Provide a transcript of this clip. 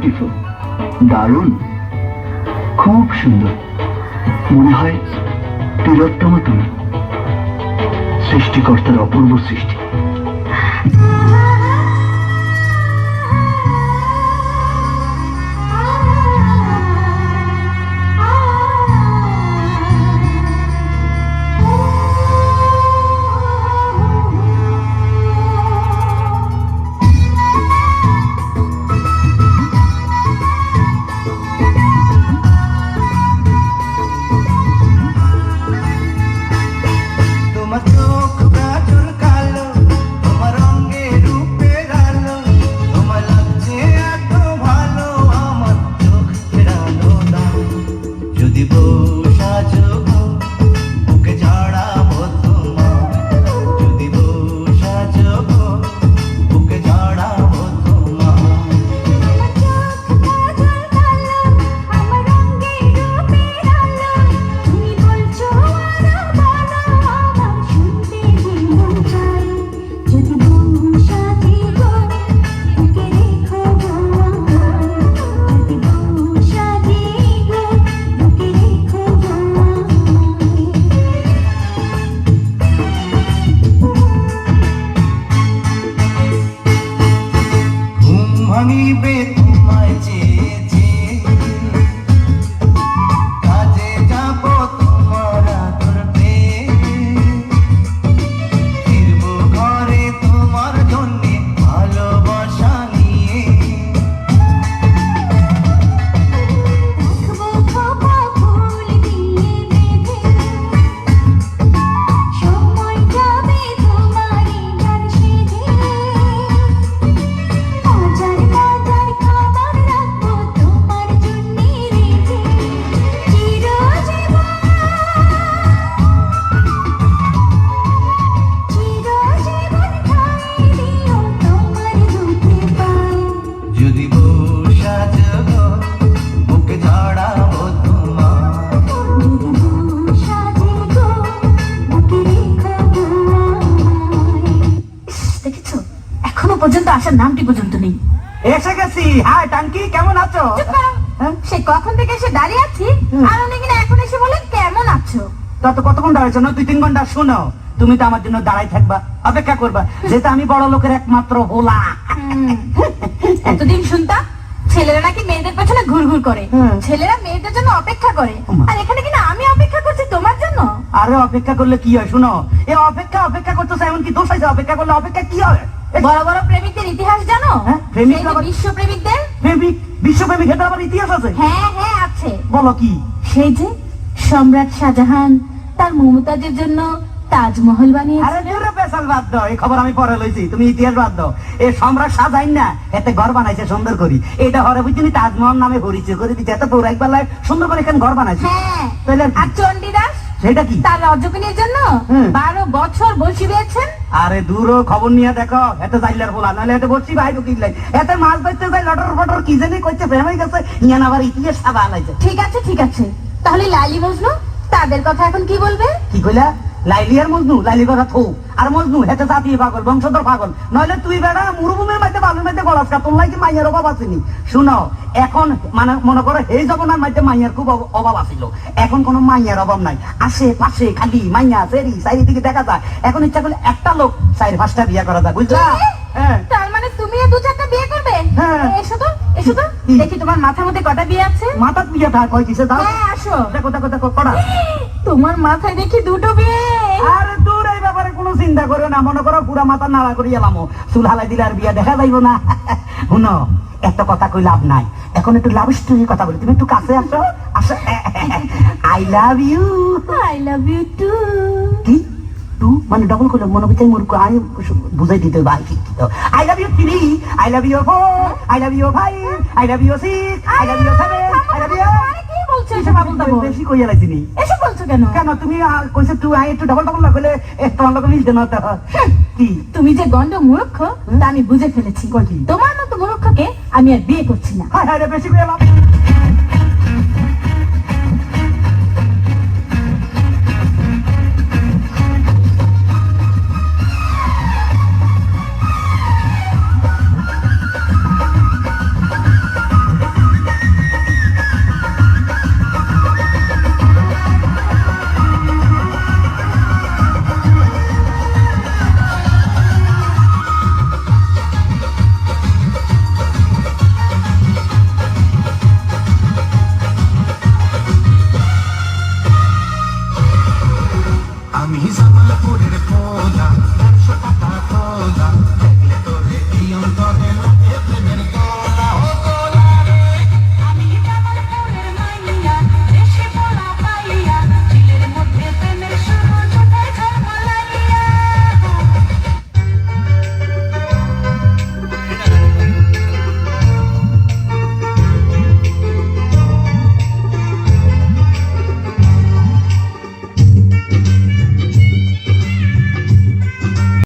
Beautiful, দারুণ, খুব সুন্দর। মনে হয় তিলোত্তমা তুমি, সৃষ্টিকর্তার অপূর্ব সৃষ্টি। নামটি পর্যন্ত নেই। এসে গেছি। হাই টাঙ্কি, কেমন আছো? সে কখন থেকে এসে দাঁড়িয়ে আছি, আর উনি কিনা এখন এসে বলেন কেমন আছো। তত কতক্ষণ দাঁড়াইছো? না 2-3 ঘন্টা। শোনো, তুমি তো আমার জন্য দাঁড়াই থাকবা, অপেক্ষা করবা, যেহেতু আমি বড় লোকের একমাত্র হোলা। এতদিন শুনতাম ছেলেরা নাকি মেয়েদের পেছনে ঘুরঘুর করে, ছেলেরা মেয়েদের জন্য অপেক্ষা করে, আর এখানে কিনা আমি অপেক্ষা করছি তোমার জন্য। আরে অপেক্ষা করলে কি হয়? শুনো, এ অপেক্ষা করতেছে, এমন কি দোষ আছে? অপেক্ষা করলে অপেক্ষা কি হয়? বড় বড় প্রেমিকদের ইতিহাস জানো? বিশ্ব প্রেমিকদের। বিশ্বপ্রেমিক, এটা আবার ইতিহাস আছে? হ্যাঁ হ্যাঁ আছে। বলো কি? সেই যে সম্রাট শাহজাহান তার মমতাজের জন্য তাজমহল বানিয়েছে। আরে পুরো পেশাল বাদ দাও, এই খবর আমি পরে লইছি, তুমি ইতিহাস বাদ দাও। এই সম্রাট শাহজাহান না এতে ঘর বানাইছে সুন্দর করি, এটা হরে বুঝিনি তাজমহল নামে হরিচে করে দিচ্ছে, এত পৌরাণিক বেলায় সুন্দর করে এখানে ঘর বানাইছে। হ্যাঁ, তাহলে আর চণ্ডীদাস সেটা কি? তার রজকিনীর জন্য 12 বছর বসি দিয়েছেন। আরে দূর খবর নিয়ে দেখো, এত জাইলার বলা নাহলে এত বসি ভাই ঢুকিলাই, এত মাছ ধরতে যাই লটর ফটর কি জানি করছে, প্রেম হয়ে গেছে, ইয়ান আবার ইতিহাস সাদা আলাইছে। ঠিক আছে, তাহলে লালি মজনু তাদের কথা এখন কি বলবে? কি কইলা? লাইলি আর মজনু? লাইলি কথা থৌ, আর মজনু হেতে জাতীয় পাগল, বংশধর পাগল, নইলে তুই বেড়া মরুভূমির মধ্যে বালুর মধ্যে গলাস, তোর লাগি মাইয়ার অভাব আসেনি। শুনো, এখন মানে মনে করো এই জমানার মধ্যে মাইয়ার খুব অভাব আসিল, এখন কোনো মাইয়ার অভাব নাই, আশেপাশে খালি মাইয়া সেরি চারিদিকে দেখা যায়। এখন ইচ্ছা করলে একটা লোক 4-5টা বিয়ে করা যায়, বুঝলা? তার মানে তুমিও 2-4টা বিয়ে করবে? এসো তো দেখি তোমার মাথার মধ্যে কটা বিয়ে আছে। মাথার বিয়ে থাক কয় কিসে দাও? হ্যাঁ আসো, দেখো কটা তোমার মাথায় দেখি 2টো বিয়ে। আরে দূর, এই ব্যাপারে কোনো চিন্তা করো না, মনে করো পুরা মাথা নাড়া করি এলামো, চুল হালাই দিলে আর বিয়া দেখা যাইব না। শুনো, এত কথা কই লাভ নাই, এখন একটু লাভ স্টোরির কথা বলি, তুমি একটু কাছে আসো। I love you too. কি টু মানে ডবল করলে মনে করছে মূর্খ, আমি বুঝাই দিতে ভাই। I love you 3, I love you 4, I love you 5, I love you 6, I love you 7, I love you. বেশি কইয়া লাইছিনি। এসব বলছো কেন? কেন তুমি কইছো টু, আই একটু ডবল না কইলে তোমার লোক মিলতে না। কি তুমি যে গন্ড মূর্খ তা আমি বুঝে ফেলেছি। তোমার মতো মূর্খকে আমি আর বিয়ে করছি না। হ্যাঁ বেশি কইলাম।